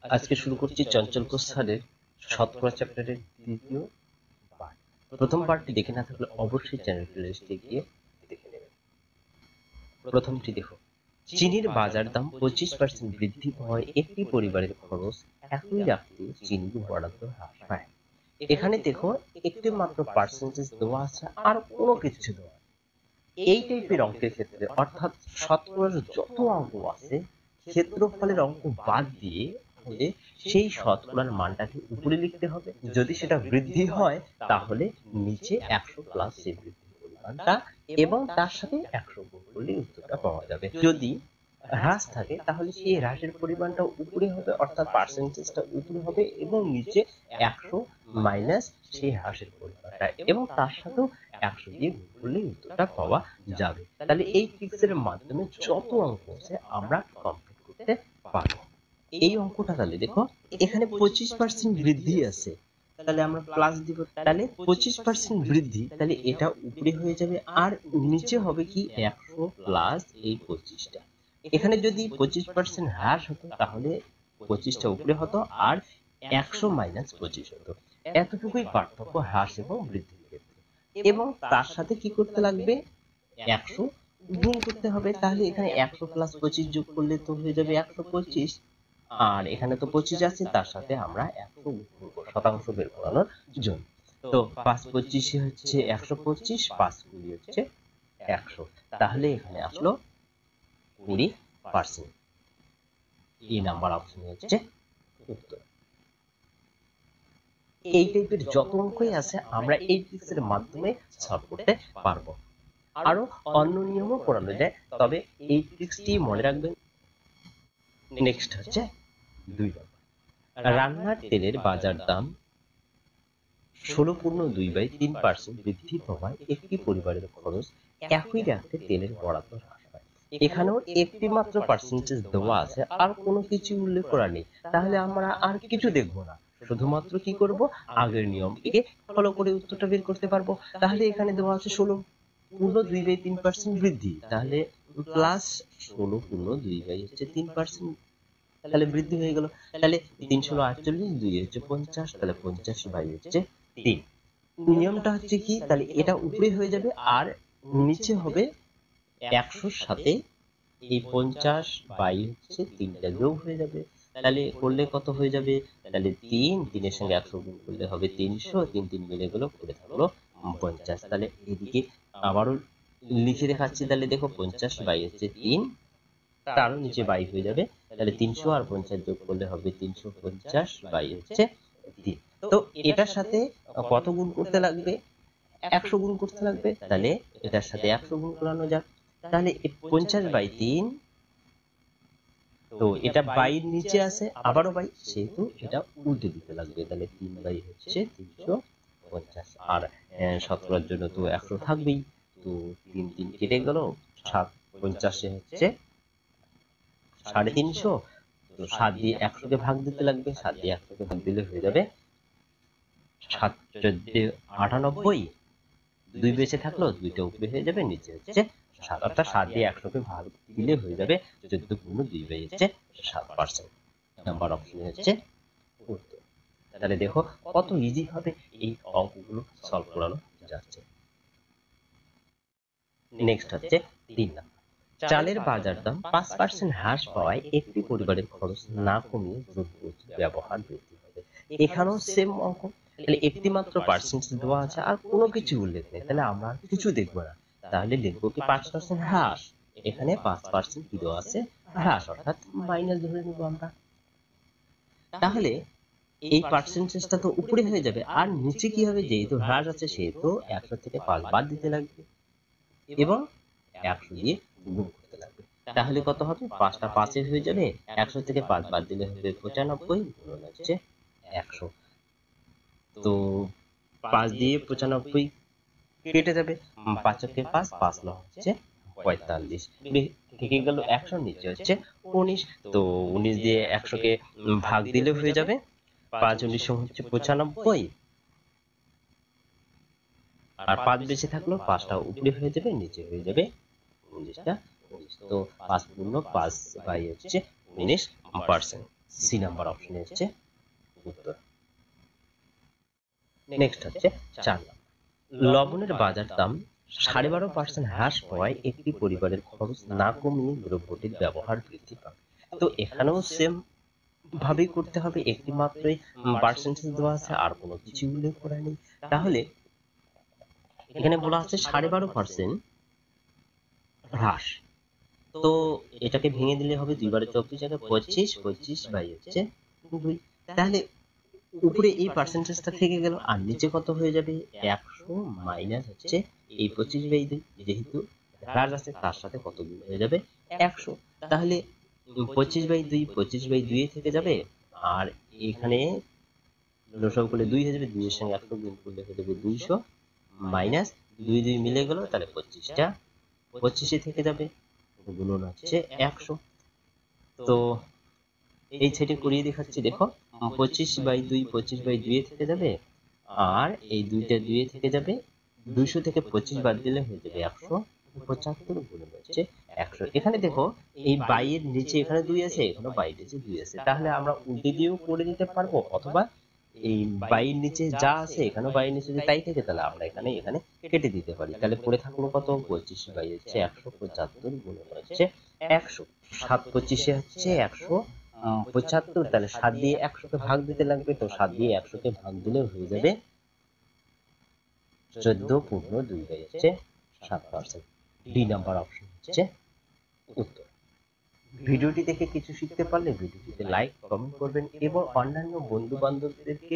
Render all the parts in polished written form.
আজকে শুরু করছি চঞ্চল কোষ স্যারের শতকরা চ্যাপ্টারের দ্বিতীয় পার্ট। প্রথম পার্টটি দেখে না থাকলে অবশ্যই চ্যানেল প্লেলিস্টে গিয়ে দেখে নেবেন। প্রথমটি দেখো, চিনির বাজার দাম 25% বৃদ্ধি হওয়ায় একটি পরিবারের খরচ একই রাখতে চিনির বরাদ্দ হ্রাস পায়। এখানে দেখো একটি মাত্র পার্সেন্টেজ দেওয়া আছে, আর কোনো কিছু দেওয়া নেই। এই টাইপের অঙ্কের ক্ষেত্রে অর্থাৎ শতকরার যত অঙ্ক আছে ক্ষেত্রফলের অঙ্ক বাদ দিয়ে হলে সেই শতকরার মানটাকে উপরে লিখতে হবে। যদি সেটা বৃদ্ধি হয় তাহলে নিচে 100 প্লাস সেই বৃদ্ধির পরিমাণটা এবং তার সাথে 100 গুণ করলে উত্তরটা পাওয়া যাবে। যদি হ্রাস থাকে তাহলে সেই হ্রাসের পরিমাণটা উপরে হবে, অর্থাৎ পার্সেন্টেজটা উপরে হবে এবং নিচে 100 মাইনাস সেই হ্রাসের পরিমাণটা এবং তার সাথেও 100 দিয়ে গুণ করলে উত্তরটা পাওয়া যাবে। তাহলে এই ট্রিক্সের মাধ্যমে যত অঙ্ক আছে আমরা কমপ্লিট করতে পারবো। এই অঙ্কটা তাহলে দেখো এখানে 25% বৃদ্ধি আছে, তাহলে আমরা প্লাস দিব, তাহলে 25% বৃদ্ধি, তাহলে এটা উপরে হয়ে যাবে আর নিচে হবে কি 100 প্লাস এই 25টা। এখানে যদি 25% হ্রাস হতো তাহলে 25টা উপরে হতো আর 100 মাইনাস 25 হতো। এতটুকুই পার্থক্য হ্রাস এবং বৃদ্ধির ক্ষেত্রে। এবং তার সাথে কি করতে লাগবে, 100 গুণ করতে হবে। তাহলে এখানে 100 প্লাস 25 যোগ করলে তো হয়ে যাবে 125, আর এখানে তো 25 আছে, তার সাথে আমরা 100 গুণ করব শতাংশ বের করানোর জন্য। তো 5 25 হচ্ছে 125, 5 20 হচ্ছে 100, তাহলে এখানে আসলো 20%। এই নাম্বার অপশন হচ্ছে উত্তর। এই টাইপের যত অঙ্কই আছে আমরা এই ট্রিক্সের মাধ্যমে সলভ করতে পারবো। আরো অন্য নিয়মও পড়ানো যায়, তবে এই ট্রিক্সটি মনে রাখবেন। নেক্সট হচ্ছে 2 নম্বর, রান্নার তেলের বাজার দাম 16.2/3% বৃদ্ধি হওয়ায় একটি পরিবারের খরচ একই রাখতে তেলের বরাদ্দ হ্রাস পায়। এখানেও একটি মাত্র পার্সেন্টেজ দেওয়া আছে, আর কোনো কিছু উল্লেখ করা নেই। তাহলে আমরা আর কিছু দেখবো না, শুধুমাত্র কি করব, আগের নিয়মটিকে ফলো করে উত্তরটা বের করতে পারবো। তাহলে এখানে দেওয়া আছে 16.2/3% বৃদ্ধি, তাহলে প্লাস 16.2/3%, তাহলে বৃদ্ধি হয়ে গেল। তাহলে 348, 2 হচ্ছে 50, তাহলে 50 হচ্ছে 3। নিয়মটা হচ্ছে কি, তাহলে এটা উপরে হয়ে যাবে আর নিচে হবে 100 সাথে এই 50 হচ্ছে 3টা যোগ হয়ে যাবে। তাহলে করলে কত হয়ে যাবে, তাহলে 3 এর সঙ্গে 100 গুণ করলে হবে 300, 3 3 মিলে গেল, করে থাকলো 50। তাহলে এদিকে আবারও লিখে দেখাচ্ছি, তাহলে দেখো 50 হচ্ছে 3, তারও নিচে 22 হয়ে যাবে। তাহলে 300 আর 50 যোগ করলে হবে 350, হচ্ছে 3। তো এটার সাথে কত গুণ করতে লাগবে, 100 গুণ করতে লাগবে। তাহলে এটার সাথে 100 গুণ করানো যাক। তাহলে 50/3, তো এটা 22 নিচে আছে, আবারও 22, সেহেতু এটা উল্টে দিতে লাগবে। তাহলে 3 হচ্ছে 350, আর 17 জন্য তো 100 থাকবেই, তো 3 3 কেটে গেল, 50 হচ্ছে 350, তো 7 দিয়ে 100 কে ভাগ দিতে লাগবে, 7 দিয়ে 100 কে ভাগ দিলে হয়ে যাবে 7 14 98, 2 বেঁচে থাকলো, 2টা উপরে হয়ে যাবে, নিচে হচ্ছে 7, অর্থাৎ 7 দিয়ে 100 কে ভাগ দিলে হয়ে যাবে 14.2 হচ্ছে 7%। নাম্বার অপশন হচ্ছে উত্তর। তাহলে দেখো কত ইজি ভাবে এই অঙ্কগুলো সলভ করানো যাচ্ছে। নেক্সট হচ্ছে 3 নাম্বার, চালের বাজার দাম 5% হ্রাস পাওয়ায় একটি পরিবারের খরচ না কমিয়ে দ্রব্য ব্যবহার বৃদ্ধি হবে। এখানেও সেম অঙ্ক, তাহলে একটি মাত্র পার্সেন্টেজ দেওয়া আছে আর কোনো কিছু উল্লেখ নেই, তাহলে আমরা কিছু দেখবো না। তাহলে লিখবো কি 5% হ্রাস, এখানে 5% কি দেওয়া আছে, হ্রাস, অর্থাৎ মাইনাস ধরে নিব আমরা। তাহলে এই পার্সেন্টেজটা তো উপরে হয়ে যাবে আর নিচে কি হবে, যেহেতু হ্রাস আছে সেহেতু 100 থেকে 5 বাদ দিতে লাগবে এবং 100 দিয়ে গুণ করতে লাগবে। তাহলে কত হবে, 5টা 5 হয়ে যাবে, 100 থেকে 5 বাদ দিলে হবে 95 গুণন হচ্ছে 100। তো 5 দিয়ে 95 কেটে যাবে, 5 কে 5, 5 9 হচ্ছে 45, থেকে গেল 100, নিচে হচ্ছে 19। তো 19 দিয়ে 100 কে ভাগ দিলে হয়ে যাবে 5 19 হচ্ছে 95, আর 5 বেঁচে থাকলো, 5টা উপরে হয়ে যাবে, নিচে হয়ে যাবে 19টা 19। তো 5 পূর্ণ 5 হচ্ছে 19%। সি নাম্বার অপশনে হচ্ছে উত্তর। নেক্সট হচ্ছে 4 নাম্বার, লবণের বাজার দাম 12.5% হ্রাস পাওয়ায় একটি পরিবারের খরচ না কমিয়ে দ্রব্যটির ব্যবহার বৃদ্ধি পাবে। তো এখানেও সেম ভাবেই করতে হবে, একটি মাত্রই পার্সেন্টেজ দেওয়া আছে, আর কোনো কিছু উল্লেখ করা নেই। তাহলে এখানে বলা আছে 12.5% হ্রাস, তো এটাকে ভেঙে দিলে হবে 2 × 24 25, 25 বাই হচ্ছে 2। তাহলে উপরে এই পার্সেন্টেজটা থেকে গেল, আর নিচে কত হয়ে যাবে 100 মাইনাস হচ্ছে এই 25/2, যেহেতু হ্রাস আছে তার সাথে কত গুণ হয়ে যাবে 100। তাহলে 25/2 25/2 থেকে যাবে, আর এখানে লসাগু করলে 2 হয়ে যাবে, 2 এর সঙ্গে 100 গুণ করলে হয়ে যাবে 200 মাইনাস 2 2 মিলে গেল, তাহলে 25টা 25 থেকে যাবে, গুণন হচ্ছে 100। তো এই সাইডে করিয়ে দেখাচ্ছি, দেখো 25/2 25/2 থেকে যাবে, আর এই 2টা 2 থেকে যাবে, 200 থেকে 25 বাদ দিলে হয়ে যাবে 175 গুণ হচ্ছে 100। এখানে দেখো এই বাইয়ের নিচে এখানে 2 আছে, এখানে বাইয়ের নিচে 2 আছে, তাহলে আমরা উল্টে দিয়েও করে দিতে পারবো, অথবা এই বাইয়ের নিচে যা আছে এখানে বাইয়ের নিচে তাই থেকে, তাহলে আমরা এখানে এখানে কেটে দিতে পারি। তাহলে পড়ে থাকলো কত 25 হচ্ছে 175 গুণ হচ্ছে 100, 7 25 হচ্ছে 175, তাহলে 7 দিয়ে 100 কে ভাগ দিতে লাগবে, তো 7 দিয়ে 100 কে ভাগ দিলে হয়ে যাবে 14/2 হচ্ছে 7%। ডি নাম্বার অপশন হচ্ছে উত্তর। ভিডিওটি দেখে কিছু শিখতে পারলে ভিডিওটিতে লাইক কমেন্ট করবেন, এবং অন্যান্য বন্ধু বান্ধবদেরকে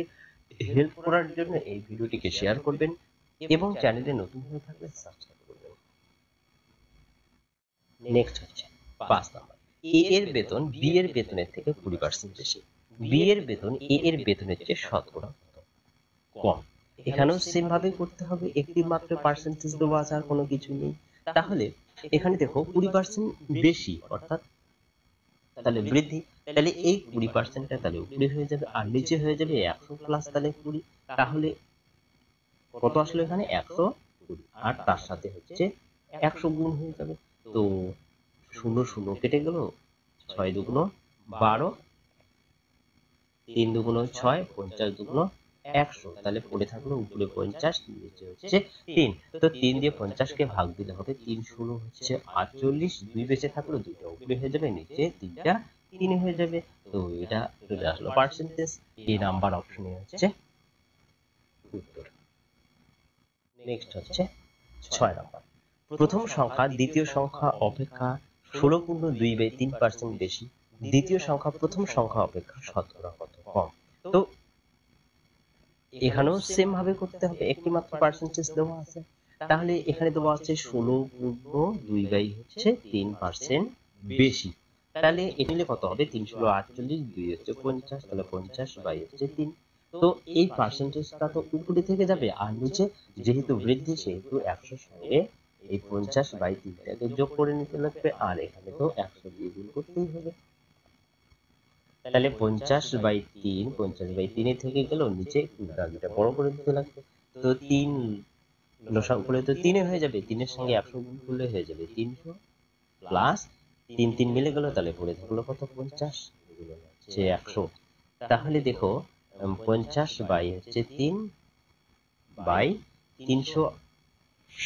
হেল্প করার জন্য এই ভিডিওটিকে শেয়ার করবেন, এবং চ্যানেলে নতুন হয়ে থাকলে সাবস্ক্রাইব করবেন। নেক্সট হচ্ছে 5 নাম্বার, এ এর বেতন বি এর বেতনের থেকে 20% বেশি, বি এর বেতন এ এর বেতনের চেয়ে শতকরা কম। এখানেও সেম ভাবে করতে হবে, একটি মাত্র পার্সেন্টেজ দেওয়া আছে, আর কোনো কিছু নেই। তাহলে এখানে দেখো 20% বেশি, অর্থাৎ তাহলে বৃদ্ধি, তাহলে এই 20%টা তাহলে উপরে হয়ে যাবে, আর নিচে হয়ে যাবে 100 প্লাস তাহলে 20, তাহলে কত আসলে এখানে 120, আর তার সাথে হচ্ছে 100 গুণ হয়ে যাবে। তো 0 0 কেটে গেল, 6 2 12, 3 2 6, 50 2 100, তাহলে পড়ে থাকলো উপরে 50, নিচে হচ্ছে 3। তো 3 দিয়ে 50 কে ভাগ দিলে হবে 3 16 হচ্ছে 48, 2 বেঁচে থাকলো, 2টা উপরে হয়ে যাবে, নিচে 3টা 3 হয়ে যাবে। তো এটা চলে আসলো পার্সেন্টেজ। এই নাম্বার অপশনে হচ্ছে উত্তর। নেক্সট হচ্ছে 6 নাম্বার, প্রথম সংখ্যা দ্বিতীয় সংখ্যা অপেক্ষা 16.2/3% বেশি, দ্বিতীয় সংখ্যা প্রথম সংখ্যা অপেক্ষা শতকরা কত কম। তো এখানেও সেম ভাবে করতে হবে, একটি মাত্র পার্সেন্টেজ দেওয়া আছে, তাহলে এখানে দেওয়া আছে 16.2/3% বেশি, তাহলে এটা নিলে কত হবে 3 16 48, 2 হচ্ছে 50, তাহলে 50/3। তো এই পার্সেন্টেজটা তো উপরে থেকে যাবে, আর নিচে যেহেতু বৃদ্ধি সেহেতু 100 সঙ্গে এই 50/3টাকে যোগ করে নিতে লাগবে, আর এখানে তো 100 দিয়ে গুণ করতেই হবে, তাহলে 50/3 50/3 থেকে গেল, নিচে দাগটা বড় করে দিতে লাগবে। তো 3 লসাগু করলে তো 3 হয়ে যাবে, 3 এর সঙ্গে 100 গুণ করলে হয়ে যাবে 300 প্লাস 3 3 মিলে গেল, তাহলে পড়ে থাকলো কত 50 হচ্ছে 100। তাহলে দেখো 50/3/300,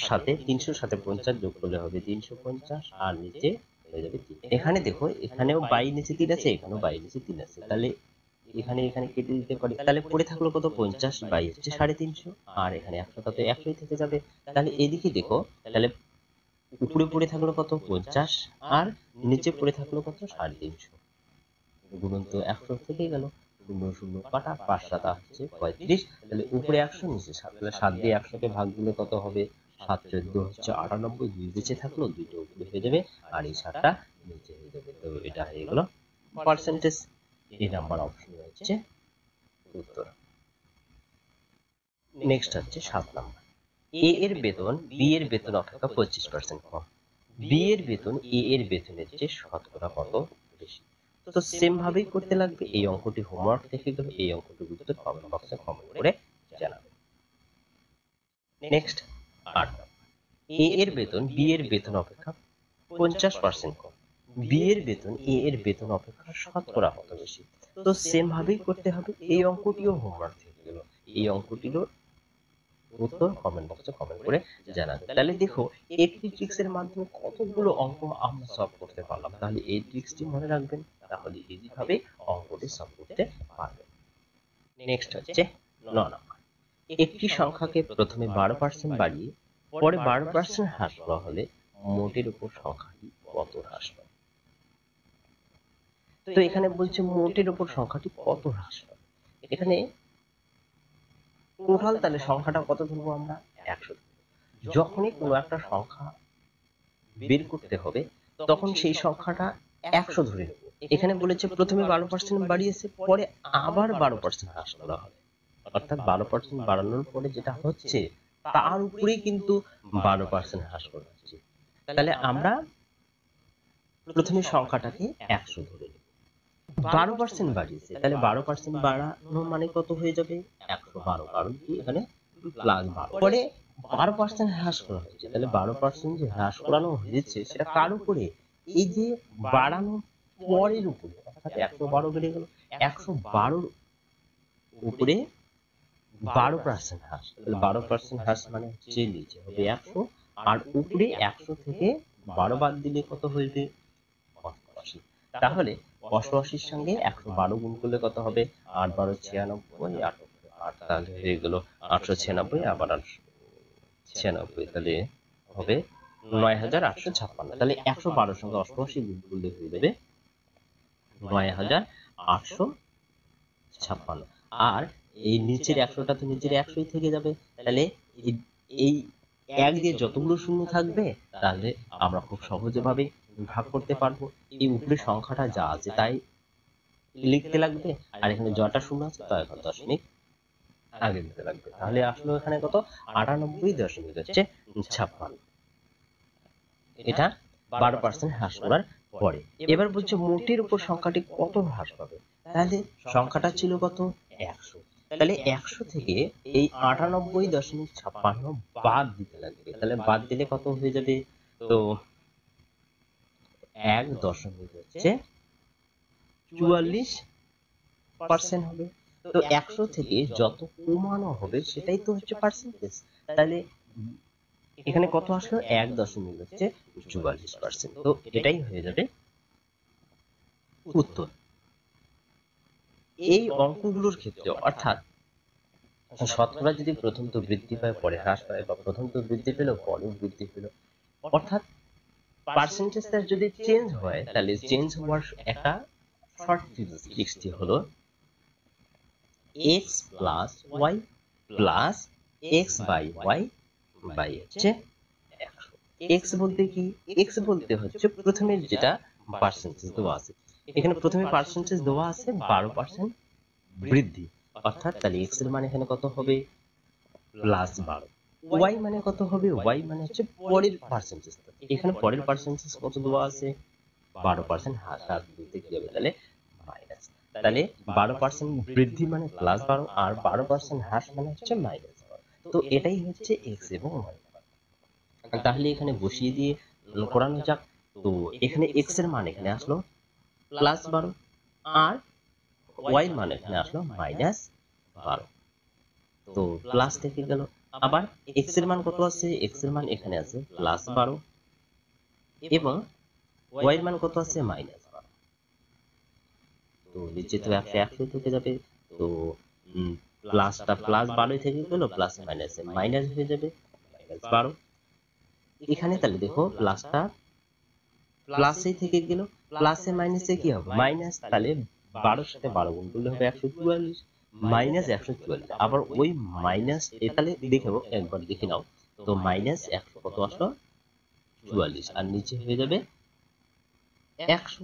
সাথে 300 সাথে 50 যোগ করলে হবে 350, আর নিচে হয়ে যাবে 3। এখানে দেখো এখানেও বাই নিচে 3 আছে, এখানেও বাই নিচে 3 আছে, তাহলে এখানে এখানে কেটে দিতে পারি, তাহলে পড়ে থাকলো কত 50/350, আর এখানে 100 কত 100 থেকে যাবে। তাহলে এদিকে দেখো, তাহলে উপরে পড়ে থাকলো কত 50, আর নিচে পড়ে থাকলো কত 350, গুণন তো 100 থেকে গেল, 0 0 কাটা, 5 7 হচ্ছে 35, তাহলে উপরে 100 নিচে 7, তাহলে 7 দিয়ে 100 কে ভাগ দিলে কত হবে 7 14 হচ্ছে 98, 2 বেঁচে থাকলো, 2টা উপরে হয়ে যাবে, আর এই 7টা নিচে হয়ে যাবে। তো এটা হয়ে গেল পার্সেন্টেজ। এই নাম্বার অপশন হচ্ছে উত্তর। নেক্সট হচ্ছে 7 নাম্বার, এ এর বেতন বি এর বেতন অপেক্ষা 25% কম, বি এর বেতন এ এর বেতনের চেয়ে শতকরা কত বেশি। তো সেম ভাবেই করতে লাগবে, এই অঙ্কটি হোমওয়ার্ক থেকে গেল, এই অঙ্কটির উত্তর কমেন্ট বক্সে কমেন্ট করে জানাবেন। নেক্সট 8 নাম্বার, এ এর বেতন বি এর বেতন অপেক্ষা 50% কম, বি এর বেতন এ এর বেতন অপেক্ষা শতকরা কত বেশি। তো সেম ভাবেই করতে হবে। এই অঙ্কটিও হোমওয়ার্ক থেকে গেল, এই অঙ্কটিরও উত্তর কমেন্ট বক্সে কমেন্ট করে জানাবে। তাহলে দেখো একটি ট্রিক্সের মাধ্যমে কতগুলো অঙ্ক আমরা সলভ করতে পারলাম। তাহলে এই ট্রিক্সটি মনে রাখবেন, তাহলে ইজি ভাবে অঙ্কটি সলভ করতে পারবেন। নেক্সট হচ্ছে 9 নম্বর। একটি সংখ্যাকে প্রথমে 12% বাড়িয়ে পরে 12% হ্রাস করা হলে মোটের উপর সংখ্যাটি কত হ্রাস পাবে? তো এখানে বলছে মোটের উপর সংখ্যাটি কত হ্রাস পাবে। এখানে টোটাল তাহলে সংখ্যাটা কত ধরবো আমরা? 100। যখনই কোনো একটা সংখ্যা বের করতে হবে তখন সেই সংখ্যাটা 100 ধরে নেব। এখানে বলেছে প্রথমে 12% বাড়িয়েছে, পরে আবার 12% হ্রাস করা হবে, অর্থাৎ 12% বাড়ানোর পরে যেটা হচ্ছে তার উপরেই কিন্তু 12% হ্রাস করা হচ্ছে। তাহলে আমরা প্রথমে সংখ্যাটাকে 100 ধরে নেব। 12% বাড়িয়েছে, তাহলে 12% বাড়ানো মানে কত হয়ে যাবে? 112, কারণ কি এখানে প্লাস 12। পরে 12% হ্রাস করা হয়েছে, তাহলে 12% যে হ্রাস করানো হয়েছে সেটা কার উপরে? এই যে বাড়ানোর পরের উপরে, অর্থাৎ 112 বেড়ে গেল, 112 উপরে 12% হ্রাস। তাহলে 12% হ্রাস মানে হচ্ছে নিচে হবে 100, আর উপরে 100 থেকে 12 বাদ দিলে কত হয়েছে? 88। তাহলে 88-র সঙ্গে 112 গুণ করলে কত হবে? 8 12 96, 8 তাহলে হয়ে গেল 896, আবার 896, তাহলে হবে 9856। তাহলে 112 সঙ্গে 88 গুণ করলে হয়ে যাবে 9856। আর এই নিচের 100টা তো নিচের 100ই থেকে যাবে। তাহলে এই 1 দিয়ে যতগুলো শূন্য থাকবে তাহলে আমরা খুব সহজে ভাবে ভাগ করতে পারবো। এই উপরে সংখ্যাটা যা আছে তাই লিখতে লাগবে, আর এখানে যটা শূন্য আছে তা এখন দশমিক আগে দিতে লাগবে। তাহলে আসলে এখানে কত? 98.56। এটা 12% হ্রাস করার পরে। এবার বলছে মোটের উপর সংখ্যাটি কত হ্রাস পাবে। তাহলে সংখ্যাটা ছিল কত? 100। তাহলে 100 থেকে এই 98.56 বাদ দিতে লাগবে। তাহলে বাদ দিলে কত হয়ে যাবে? তো 1.44% হবে। তো 100 থেকে যত কমানো হবে সেটাই তো হচ্ছে পার্সেন্টেজ। তাহলে এখানে কত আসলো? 1.44%। তো এটাই হয়ে যাবে উত্তর। এই অঙ্কগুলোর ক্ষেত্রে অর্থাৎ শতকরা যদি প্রথম তো বৃদ্ধি পায় পরে হ্রাস পায়, বা প্রথম তো বৃদ্ধি পেল পরে বৃদ্ধি পেল, অর্থাৎ পার্সেন্টেজটা যদি চেঞ্জ হয় তাহলে চেঞ্জ হওয়ার একটা শর্ট ট্রিক্সটি হলো x plus y plus x by y by হচ্ছে 100। x বলতে কি? x বলতে হচ্ছে প্রথমে যেটা পার্সেন্টেজ দেওয়া আছে, এখানে প্রথমে পার্সেন্টেজ দেওয়া আছে 12% বৃদ্ধি, অর্থাৎ তাহলে x এর মান এখানে কত হবে? প্লাস 12। y মানে কত হবে? y মানে হচ্ছে পরের পার্সেন্টেজ। এখানে পরের পার্সেন্টেজ কত দেওয়া আছে? 12% হ্রাস দিতে কি হবে? তাহলে মাইনাস। তাহলে 12% বৃদ্ধি মানে প্লাস 12, আর 12% হ্রাস মানে হচ্ছে মাইনাস 12। তো এটাই হচ্ছে x এবং y। তাহলে এখানে বসিয়ে দিয়ে করানো যাক। তো এখানে x এর মান এখানে আসলো প্লাস 12, আর y এর মান এখানে আসলো মাইনাস 12। তো প্লাস থেকে গেল। আবার x এর মান কত আছে? x এর মান এখানে আছে প্লাস 12, এবং y এর মান কত আছে? মাইনাস 12। তো নিচে তো একটা 100 থেকে যাবে, তো প্লাসটা প্লাস 12 থেকে গেল, প্লাস মাইনাসে মাইনাস হয়ে যাবে মাইনাস 12। এখানে তাহলে দেখো প্লাসটা প্লাসে থেকে গেল, প্লাসে মাইনাসে কি হবে? মাইনাস। তাহলে 12 সাথে 12 গুণ করলে হবে 144, মাইনাস 144। আবার ওই মাইনাস, তাহলে দেখো একবার দেখে নাও। তো মাইনাস 100 কত আসলো? 44, আর নিচে হয়ে যাবে 100।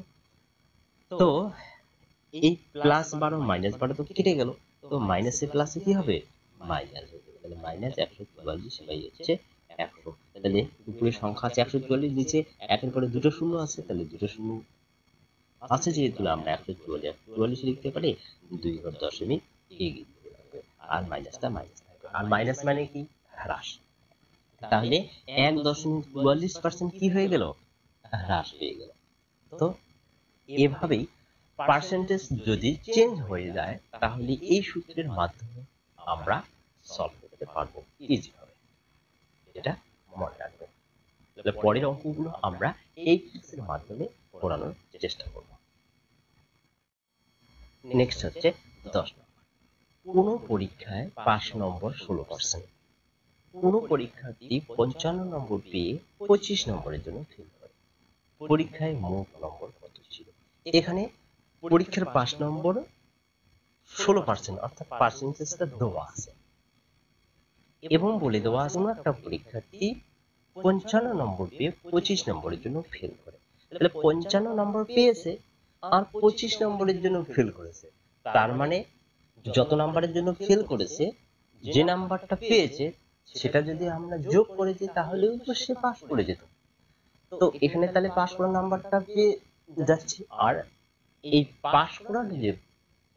তো এই প্লাস 12 মাইনাস 12 তো কেটে গেল, তো মাইনাসে প্লাসে কি হবে? মাইনাস হয়ে যাবে। তাহলে মাইনাস 144 বাই হচ্ছে 100। তাহলে উপরে সংখ্যা আছে 144, নিচে একের পরে দুটো শূন্য আছে, তাহলে দুটো শূন্য আছে যেহেতু আমরা 144 লিখতে পারি, 2 ঘর দশমিক এগিয়ে দিতে লাগবে, আর মাইনাসটা মাইনাস থাকবে। আর মাইনাস মানে কি? হ্রাস। তাহলে 1.44% কি হয়ে গেল? হ্রাস হয়ে গেল। তো এভাবেই পার্সেন্টেজ যদি চেঞ্জ হয়ে যায় তাহলে এই সূত্রের মাধ্যমে আমরা সলভ করতে পারবো ইজি ভাবে, এটা মনে রাখবেন। তাহলে পরের অঙ্কগুলো আমরা এই ট্রিক্সের মাধ্যমে করানোর চেষ্টা করব। নেক্সট হচ্ছে 10 নম্বর। কোন পরীক্ষায় পাস নম্বর 16%, কোন পরীক্ষার্থী 55 নম্বর পেয়ে 25 নম্বরের জন্য ফেল করে, পরীক্ষায় মোট নম্বর কত ছিল? এখানে পরীক্ষার পাস নম্বর 16%, অর্থাৎ পার্সেন্টেজটা দেওয়া আছে এবং বলে দেওয়া আছে কোনো একটা পরীক্ষার্থী 55 নম্বর পেয়ে 25 নম্বরের জন্য ফেল করে। তাহলে 55 নম্বর পেয়েছে আর 25 নম্বরের জন্য ফেল করেছে, তার মানে যত নাম্বারের জন্য ফেল করেছে যে নাম্বারটা পেয়েছে সেটা যদি আমরা যোগ করে দিই তাহলেও তো সে পাস করে যেত। তো এখানে তাহলে পাস করার নাম্বারটা পেয়ে যাচ্ছে, আর এই পাস করার যে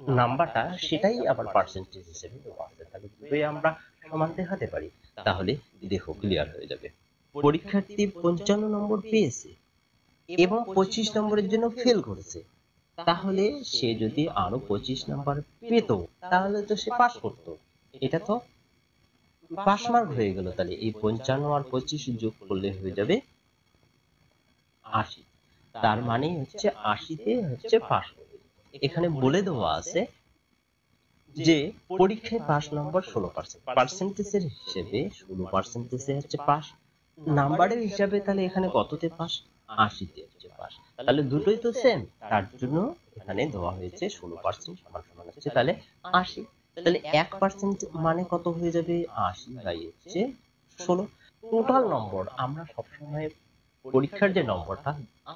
নাম্বারটা সেটাই আবার পার্সেন্টেজ হিসেবে দেওয়া আছে, তাহলে দুটোই আমরা সমান দেখাতে পারি। তাহলে দেখো ক্লিয়ার হয়ে যাবে। পরীক্ষার্থী 55 নম্বর পেয়েছে এবং 25 নম্বরের জন্য ফেল করেছে, তাহলে সে যদি আরো 25 নাম্বার পেত তাহলে তো সে পাস করত, এটা তো পাস মার্ক হয়ে গেল। তাহলে এই 55 আর 25 যোগ করলে হয়ে যাবে 80, তার মানে হচ্ছে 80-তে হচ্ছে পাস করবে। এখানে বলে দেওয়া আছে যে পরীক্ষায় পাস নম্বর 16%, পার্সেন্টেজের হিসেবে 16% হচ্ছে পাস, নাম্বারের হিসাবে তাহলে এখানে কততে পাস? 80-তে হচ্ছে পাস। তাহলে দুটোই তো সেম, তার জন্য এখানে দেওয়া হয়েছে 16% সমান সমান হচ্ছে তাহলে 80। তাহলে 1% মানে কত হয়ে যাবে? 80 বাই হচ্ছে 16। টোটাল নম্বর আমরা সবসময় পরীক্ষার যে নম্বরটা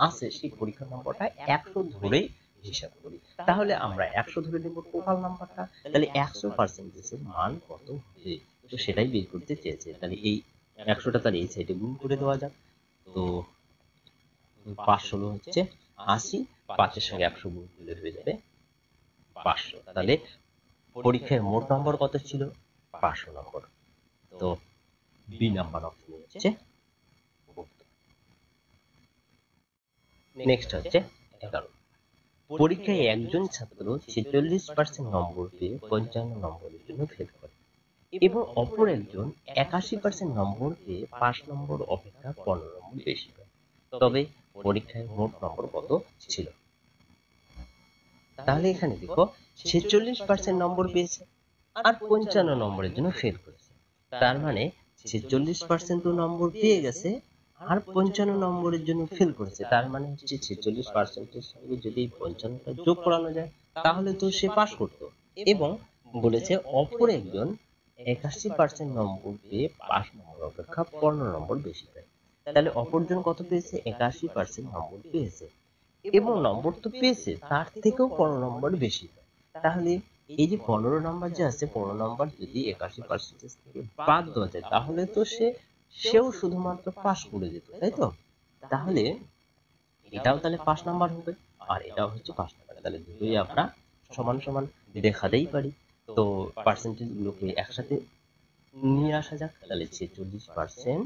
আছে সেই পরীক্ষার নম্বরটা 100 ধরেই হিসাব করি, তাহলে আমরা 100 ধরে নেব টোটাল নাম্বারটা। তাহলে 100%-এর মান কত হবে, তো সেটাই বের করতে চেয়েছে। তাহলে এই 100টা তাহলে এই সাইডে গুণ করে দেওয়া যাক। তো 5 হচ্ছে 80, 5-এর সঙ্গে 100 গুণ করলে হয়ে যাবে 500। তাহলে পরীক্ষায় মোট নম্বর কত ছিল? 500 নম্বর। তো বি নাম্বার অপশন হচ্ছে উত্তর। নেক্সট হচ্ছে 11। পরীক্ষায় একজন ছাত্র 46% নম্বর পেয়ে 55 নম্বরের জন্য ফেল করে এবং অপর একজন 81% নম্বর পেয়ে 5 নম্বর অপেক্ষা 15 নম্বর বেশি পায়, তবে পরীক্ষায় মোট নম্বর কত ছিল? তাহলে এখানে দেখো 46% নম্বর পেয়েছে আর 55 নম্বরের জন্য ফেল করেছে, তার মানে 46% তো নম্বর পেয়ে গেছে আর 55 নম্বরের জন্য ফেল করেছে, তার মানে হচ্ছে 46%-এর সঙ্গে যদি 55টা যোগ করানো যায় তাহলে তো সে পাস করত। এবং বলেছে অপর একজন 81% নম্বর পেয়ে 5 নম্বর অপেক্ষা 15 নম্বর বেশি পায়, তাহলে অপরজন কত পেয়েছে? 81% নম্বর পেয়েছে এবং নম্বর তো পেয়েছে তার থেকেও 15 নম্বর বেশি পায়। তাহলে এই যে 15 নম্বর যে আছে, 15 নম্বর যদি 81% থেকে বাদ দেওয়া যায় তাহলে তো সেও শুধুমাত্র পাস করে যেত, তাই তো? তাহলে এটাও তাহলে 5 নাম্বার হবে আর এটাও হচ্ছে 5 নাম্বার, তাহলে দুটোই আমরা সমান সমান দেখাতেই পারি। তো পার্সেন্টেজ গুলোকে একসাথে নিয়ে আসা যাক। তাহলে 46%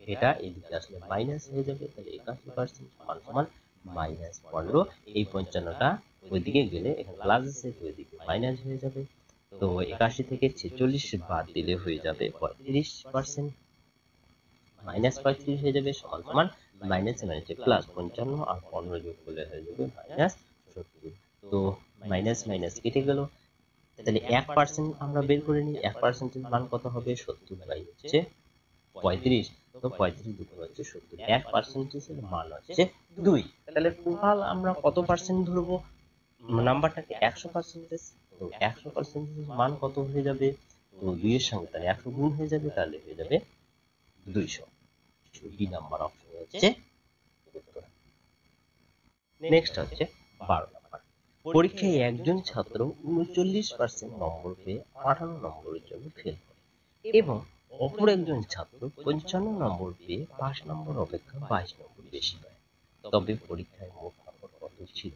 এটা এদিকে আসলে মাইনাস হয়ে যাবে, তাহলে 81% সমান সমান -15। এই 55টা ওইদিকে গেলে এখানে প্লাস আছে তো ওইদিকে মাইনাস হয়ে যাবে। তো 81 থেকে 46 বাদ দিলে হয়ে যাবে 35%, -35 হয়ে যাবে সমান সমান মাইনাস মাইনাসে প্লাস 55 আর 15 যোগ করলে হয়ে যাবে -70। তো মাইনাস মাইনাস কেটে গেল, তাহলে 1% আমরা বের করে নিই। 1%-এর মান কত হবে? 70 বাই হচ্ছে 35। তো 35 দুটো হচ্ছে 70, 1%-এর মান হচ্ছে 2। তাহলে টোটাল আমরা কত পার্সেন্ট ধরবো নাম্বারটাকে? 100%। তো 100%-এর মান কত হয়ে যাবে? তো 2 এর সঙ্গে তাহলে 100 গুণ হয়ে যাবে, তাহলে হয়ে যাবে 200। বি নাম্বার অপশন হচ্ছে উত্তর। নেক্সট হচ্ছে 12 নাম্বার। পরীক্ষায় একজন ছাত্র 39% নম্বর পেয়ে 58 নম্বরের জন্য ফেল করে এবং অপর একজন ছাত্র 55 নম্বর পেয়ে 5 নম্বর অপেক্ষা 22 নম্বর বেশি পায়, তবে পরীক্ষায় মোট নম্বর কত ছিল?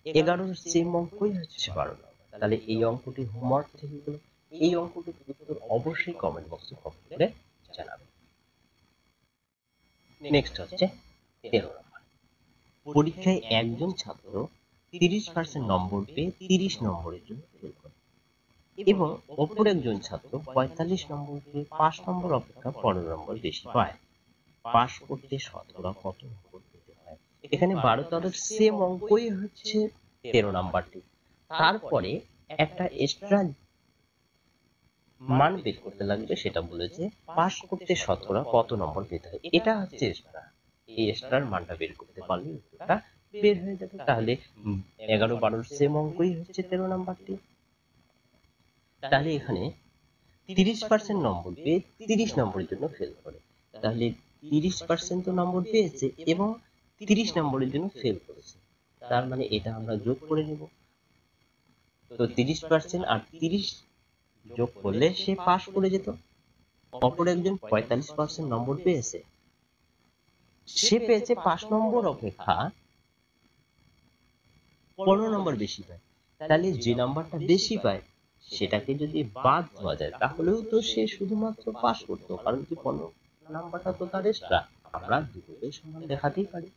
11-র সেম অঙ্কই হচ্ছে 12 নম্বর। তাহলে এই অঙ্কটি হোমওয়ার্ক থেকে গেল। এই অঙ্কটির উত্তর অবশ্যই কমেন্ট বক্সে কমেন্ট করে জানাবেন। নেক্সট হচ্ছে 13 নম্বর। পরীক্ষায় একজন ছাত্র 30% নম্বর পেয়ে 30 নম্বরের জন্য ফেল করে এবং অপর একজন ছাত্র 45 নম্বর পেয়ে 5 নম্বর অপেক্ষা 15 নম্বর বেশি পায়, পাশ করতে শতকরা কত নম্বর পেতে হয়? এখানে 12 তাদের সেম অঙ্কই হচ্ছে 13 নাম্বারটি। তারপরে একটা এক্সট্রা মান বের করতে লাগবে, সেটা বলেছে পাশ করতে শতকরা কত নম্বর পেতে হয়। এটা হচ্ছে এক্সট্রা, এই এক্সট্রার মানটা বের করতে পারলে উত্তরটা বের হয়ে যাবে। তাহলে 11-12 সেম অঙ্কই হচ্ছে 13 নাম্বারটি। তাহলে এখানে 30% নম্বর পেয়ে 30 নম্বরের জন্য ফেল করে, তাহলে 30% তো নম্বর পেয়েছে এবং 30 নম্বরের জন্য ফেল করেছে, তার মানে এটা আমরা যোগ করে নেব। তো 30% আর 30 যোগ করলে সে পাস করে যেত। অপর একজন 45% নম্বর পেয়েছে, সে পেয়েছে 5 নম্বর অপেক্ষা 15 নম্বর বেশি পায়। তাহলে যে নাম্বারটা বেশি পায় সেটাকে যদি বাদ দেওয়া যায় তাহলেও তো সে শুধুমাত্র পাস করতো, কারণ কি 15 নাম্বারটা তো তার এক্সট্রা। আমরা দুটোকে সমান দেখাতেই পারি।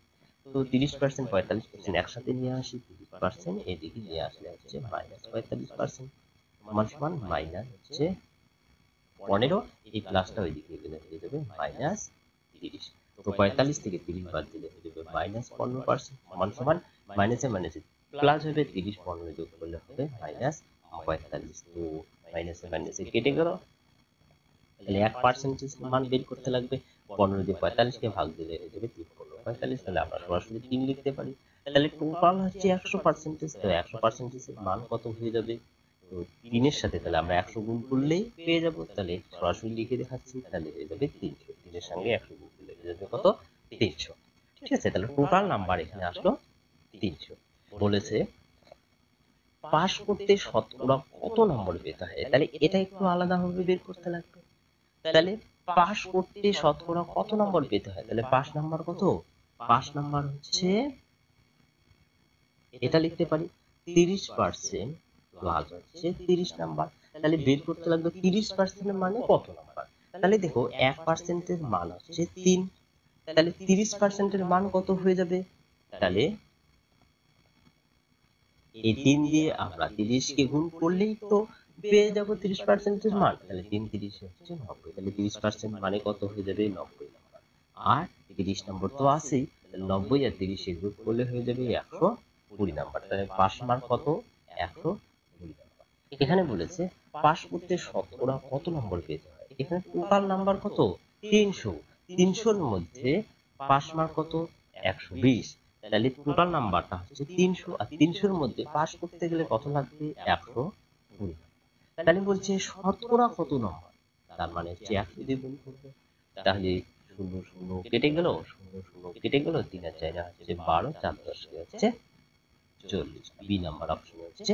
তো 30% 45% একসাথে নিয়ে আসি, 30% এদিকে নিয়ে আসলে হচ্ছে -45% সমান সমান মাইনাস হচ্ছে 15, এই প্লাসটা ওইদিকে গেলে হয়ে যাবে -30। তো 45 থেকে 30 বাদ দিলে হয়ে যাবে -15% সমান সমান মাইনাসে মাইনাসে প্লাস হবে, 30 15 যোগ করলে হবে -45। তো মাইনাসে মাইনাসে কেটে গেল, তাহলে 1% মান বের করতে লাগবে। 15 দিয়ে 45-কে ভাগ দিলে হয়ে যাবে 3 15 45, তাহলে আমরা সরাসরি 3 লিখতে পারি। তাহলে টোটাল হচ্ছে 100%। তো 100% এর মান কত হয়ে যাবে? তো 3 এর সাথে তাহলে আমরা 100 গুণ করলেই পেয়ে যাব, তাহলে সরাসরি লিখে দেখাচ্ছি, তাহলে হয়ে যাবে 300। 3 এর সঙ্গে 100 গুণ করলে হয়ে যাবে কত? 300। ঠিক আছে, তাহলে টোটাল নাম্বার এখানে আসলো 300। বলেছে পাস করতে শতকরা কত নম্বর পেতে হয়, তাহলে এটা একটু আলাদাভাবে বের করতে লাগবে। তাহলে পাস করতে শতকরা কত নম্বর পেতে হয়, তাহলে পাস নাম্বার কত? পাস নাম্বার হচ্ছে, এটা লিখতে পারি 30% প্লাস হচ্ছে 30 নাম্বার। তাহলে বের করতে লাগবে 30% মানে কত নাম্বার। তাহলে দেখো 1% এর মান হচ্ছে 3, তাহলে 30% এর মান কত হয়ে যাবে? তাহলে এই 3 দিয়ে আমরা 30-কে গুণ করলেই তো পেয়ে যাবো 30% এর মান। তাহলে 3 30 হচ্ছে 90, তাহলে 30% মানে কত হয়ে যাবে? 90 নাম্বার। আর 30 নম্বর তো আছেই, তাহলে 90 আর 30 যোগ করলে হয়ে যাবে 120 নাম্বার। তাহলে পাস মার্ক কত? 120 নাম্বার। এখানে বলেছে পাস করতে শতকরা কত নম্বর পেতে হয়। এখানে টোটাল নাম্বার কত? 300। 300-র মধ্যে পাস মার্ক কত? 120। তাহলে টোটাল নাম্বারটা হচ্ছে 300, আর 300-র মধ্যে পাস করতে গেলে কত লাগবে? 120। তাহলে বলছে শতকরা কত নম্বর, তার মানে হচ্ছে 100 দিয়ে গুণ করবে। তাহলে 0 0 কেটে গেল, 0 0 কেটে গেল, 3 আর 4 হচ্ছে 12, 4 10 হচ্ছে 40। বি নাম্বার অপশন হচ্ছে